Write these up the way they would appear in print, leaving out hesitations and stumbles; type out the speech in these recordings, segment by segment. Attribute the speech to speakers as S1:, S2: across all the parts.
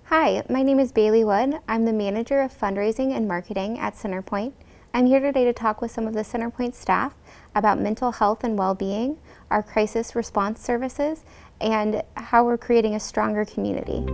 S1: Hi, my name is Bailey Wood. I'm the Manager of Fundraising and Marketing at CenterPointe. I'm here today to talk with some of the CenterPointe staff about mental health and well-being, our crisis response services, and how we're creating a stronger community.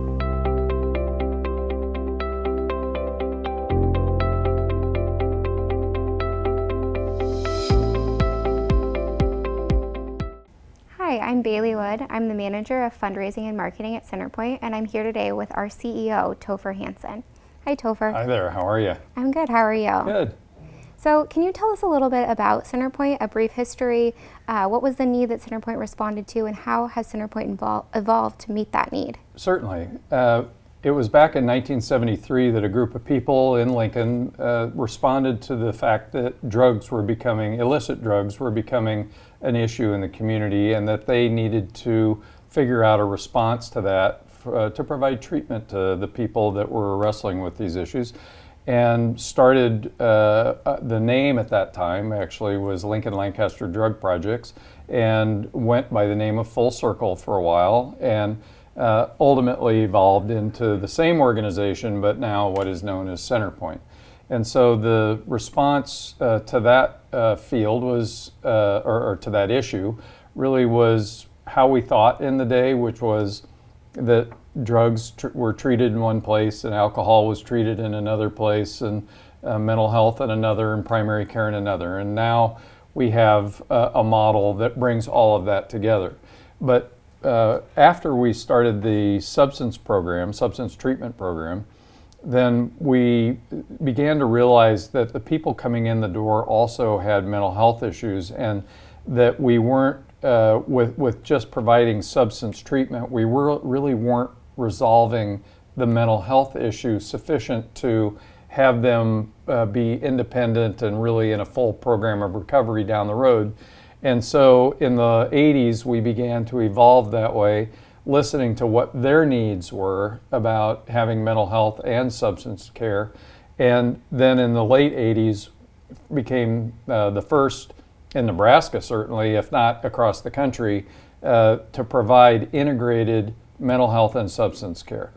S1: Hi, I'm Bailey Wood. I'm the Manager of Fundraising and Marketing at CenterPointe, and I'm here today with our CEO, Topher Hansen. Hi, Topher.
S2: Hi there, how are you?
S1: I'm good, how are you?
S2: Good.
S1: So can you tell us a little bit about CenterPointe, a brief history, what was the need that CenterPointe responded to, and how has CenterPointe evolved to meet that need?
S2: Certainly. It was back in 1973 that a group of people in Lincoln responded to the fact that illicit drugs were becoming an issue in the community, and that they needed to figure out a response to that to provide treatment to the people that were wrestling with these issues. And started, the name at that time actually was Lincoln Lancaster Drug Projects, and went by the name of Full Circle for a while, and ultimately evolved into the same organization, but now what is known as CenterPointe. And so the response to that field was, or to that issue, really was how we thought in the day, which was that drugs were treated in one place, and alcohol was treated in another place, and mental health in another, and primary care in another. And now we have a model that brings all of that together. But after we started the substance treatment program, then we began to realize that the people coming in the door also had mental health issues, and that we weren't, with just providing substance treatment, we really weren't resolving the mental health issue sufficient to have them be independent and really in a full program of recovery down the road. And so in the 80s, we began to evolve that way, listening to what their needs were about having mental health and substance care. And then in the late 80s, became the first in Nebraska, certainly, if not across the country, to provide integrated mental health and substance care.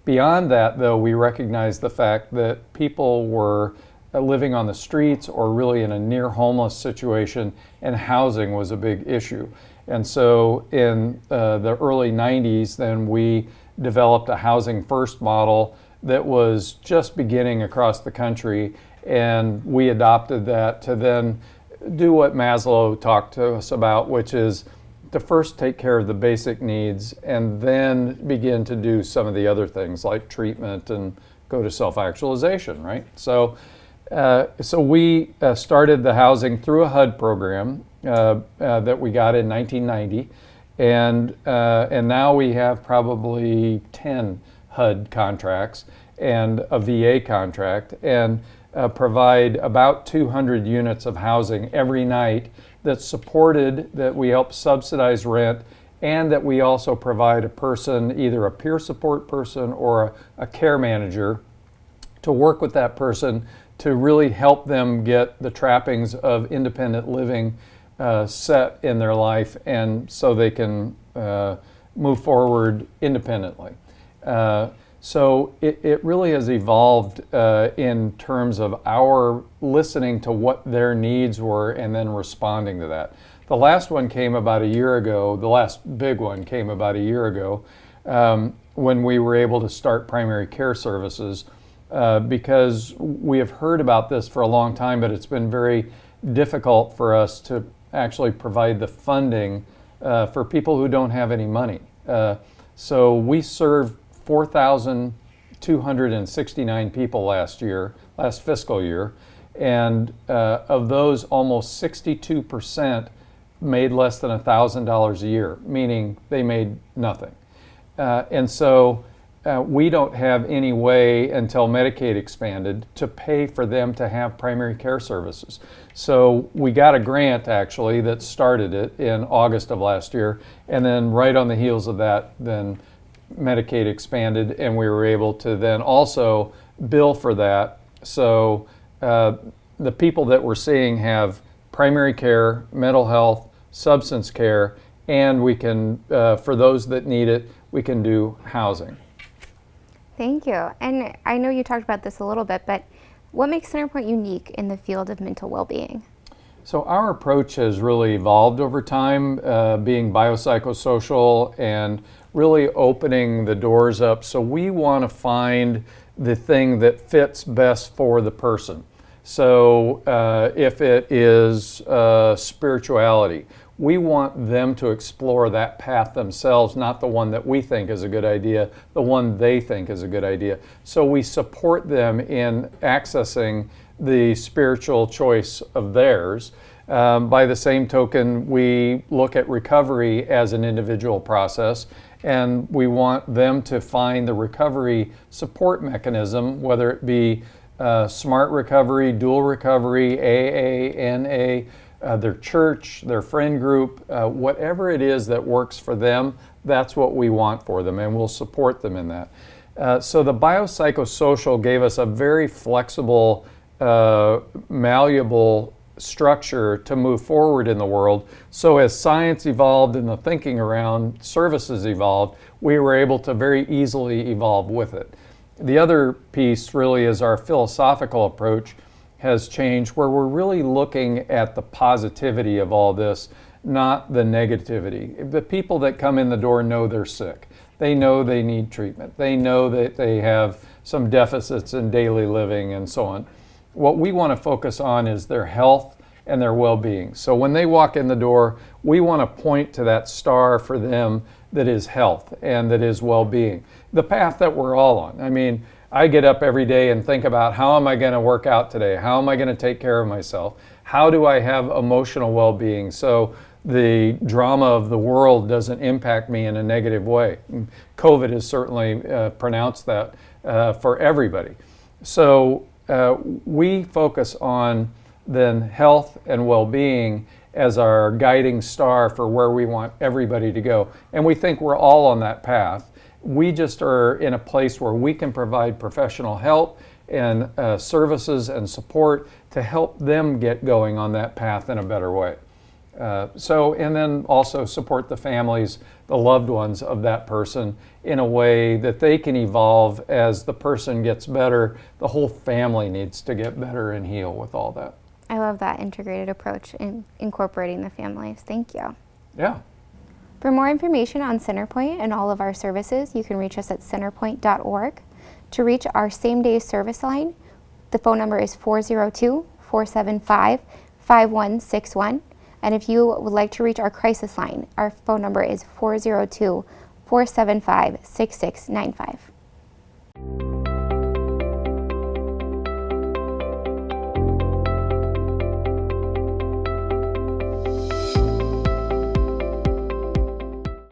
S2: Beyond that, though, we recognized the fact that people were living on the streets or really in a near homeless situation, and housing was a big issue. And so in the early 90s, then we developed a housing first model that was just beginning across the country, and we adopted that to then do what Maslow talked to us about, which is to first take care of the basic needs and then begin to do some of the other things like treatment and go to self-actualization, right? So we started the housing through a HUD program that we got in 1990, and now we have probably 10 HUD contracts and a VA contract, and provide about 200 units of housing every night that's supported, that we help subsidize rent, and that we also provide a person, either a peer support person or a care manager, to work with that person to really help them get the trappings of independent living set in their life, and so they can move forward independently. So it really has evolved in terms of our listening to what their needs were and then responding to that. The last one came about a year ago, the last big one came about a year ago, when we were able to start primary care services, because we have heard about this for a long time, but it's been very difficult for us to actually provide the funding for people who don't have any money. So we served 4,269 people last fiscal year, and of those, almost 62% made less than $1,000 a year, meaning they made nothing. And so we don't have any way, until Medicaid expanded, to pay for them to have primary care services. So we got a grant, actually, that started it in August of last year, and then right on the heels of that, then Medicaid expanded, and we were able to then also bill for that. So the people that we're seeing have primary care, mental health, substance care, and we can, for those that need it, we can do housing.
S1: Thank you. And I know you talked about this a little bit, but what makes CenterPointe unique in the field of mental well-being?
S2: So our approach has really evolved over time, being biopsychosocial and really opening the doors up. So we want to find the thing that fits best for the person. So if it is spirituality, we want them to explore that path themselves, not the one that we think is a good idea, the one they think is a good idea. So we support them in accessing the spiritual choice of theirs. By the same token, we look at recovery as an individual process, and we want them to find the recovery support mechanism, whether it be smart recovery, dual recovery, AA, NA, their church, their friend group, whatever it is that works for them, that's what we want for them, and we'll support them in that. So the biopsychosocial gave us a very flexible, malleable structure to move forward in the world. So as science evolved and the thinking around services evolved, we were able to very easily evolve with it. The other piece really is our philosophical approach has changed, where we're really looking at the positivity of all this, not the negativity. The people that come in the door know they're sick. They know they need treatment. They know that they have some deficits in daily living and so on. What we want to focus on is their health and their well-being. So when they walk in the door, we want to point to that star for them that is health and that is well-being. The path that we're all on. I mean, I get up every day and think about, how am I going to work out today? How am I going to take care of myself? How do I have emotional well-being so the drama of the world doesn't impact me in a negative way? COVID has certainly pronounced that for everybody. So we focus on then health and well-being as our guiding star for where we want everybody to go. And we think we're all on that path. We just are in a place where we can provide professional help and services and support to help them get going on that path in a better way. And then also support the families, the loved ones of that person in a way that they can evolve as the person gets better. The whole family needs to get better and heal with all that.
S1: I love that integrated approach in incorporating the families. Thank you.
S2: Yeah.
S1: For more information on CenterPointe and all of our services, you can reach us at centerpointe.org. To reach our same-day service line, the phone number is 402-475-5161. And if you would like to reach our crisis line, our phone number is 402-475-6695.